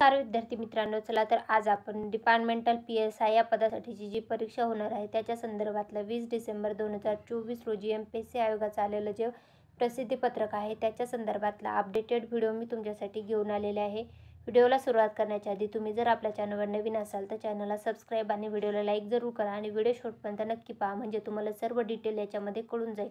नमस्कार विद्यार्थी मित्रांनो, चला तर आज आपण डिपार्टमेंटल PSI या पदासाठीची जी परीक्षा होणार आहे त्याच्या संदर्भातलं 20 डिसेंबर 2024 रोजी MPSC आयोगाचं आलेलं जे प्रसिद्धीपत्रक आहे त्याच्या संदर्भातला अपडेटेड व्हिडिओ मी तुमच्यासाठी घेऊन आलेले आहे। व्हिडिओला सुरुवात करण्याच्या आधी तुम्ही जर आपल्या चॅनलवर नवीन असाल तर चॅनलला सबस्क्राईब आणि व्हिडिओला लाईक जरूर करा आणि व्हिडिओ शेवटपर्यंत नक्की पहा, म्हणजे तुम्हाला सर्व डिटेल याच्यामध्ये कळून जाईल।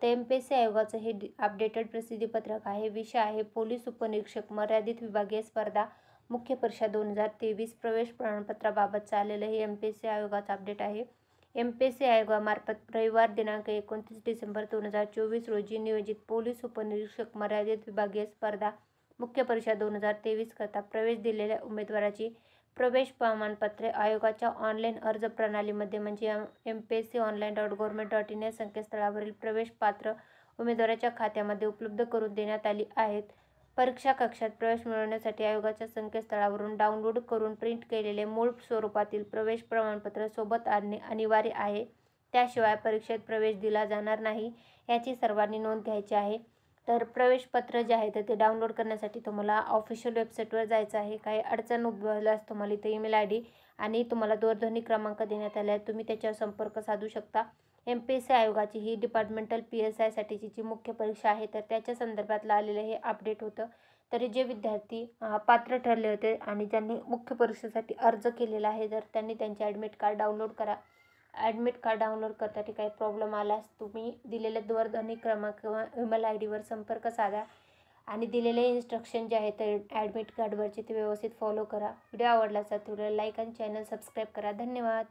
तर MPSC आयोगाचं हे अपडेटेड प्रसिद्धीपत्रक आहे। विषय आहे पोलीस उपनिरीक्षक मर्यादित विभागीय स्पर्धा मुख्य परीक्षा 2023 प्रवेश प्रमाणपत्राबाबत आलेलं हे MPSC आयोगाचं अपडेट आहे। MPSC आयोगामार्फत रविवार दिनांक 29 डिसेंबर 2024 रोजी नियोजित पोलीस उपनिरीक्षक मर्यादित विभागीय स्पर्धा मुख्य परीक्षा 2023 करता प्रवेश दिलेल्या उमेदवाराची प्रवेश प्रमाणपत्रे आयोगाच्या ऑनलाईन अर्ज प्रणालीमध्ये म्हणजे mpsconline.government.in या संकेतस्थळावरील प्रवेश पात्र उमेदवाराच्या खात्यामध्ये उपलब्ध करून देण्यात आली आहेत। परीक्षा कक्षात प्रवेश मिळवण्यासाठी आयोगाच्या संकेतस्थळावरून डाउनलोड करून प्रिंट केलेले मूळ स्वरूपातील प्रवेश प्रमाणपत्र सोबत आणणे अनिवार्य आहे। त्याशिवाय परीक्षेत प्रवेश दिला जाणार नाही याची सर्वांनी नोंद घ्यायची आहे। तर प्रवेशपत्र जे आहे ते डाउनलोड करण्यासाठी तुम्हाला ऑफिशियल वेबसाईटवर जायचं आहे। काही अडचण उद्भवल्यास तुम्हाला इथे ईमेल ID आणि तुम्हाला दूरध्वनी क्रमांक देण्यात आले आहेत, तुम्ही त्याच्यावर संपर्क साधू शकता। MPSC आयोगाची ही डिपार्टमेंटल PSI साठीची जी मुख्य परीक्षा आहे तर त्याच्या संदर्भातलं आलेलं हे अपडेट होतं। तर जे विद्यार्थी पात्र ठरले होते आणि ज्यांनी मुख्य परीक्षेसाठी अर्ज केलेला आहे तर त्यांनी त्यांचे ॲडमिट कार्ड डाउनलोड करा। ॲडमिट कार्ड डाउनलोड करताना काही प्रॉब्लेम आल्यास तुम्ही दिलेल्या दूरध्वनी क्रमांक किंवा ईमेल IDवर संपर्क साधा आणि दिलेले इन्स्ट्रक्शन जे आहेत ते ॲडमिट कार्डवरचे ते व्यवस्थित फॉलो करा। व्हिडिओ आवडला तर व्हिडिओला लाईक आणि चॅनल सबस्क्राईब करा। धन्यवाद।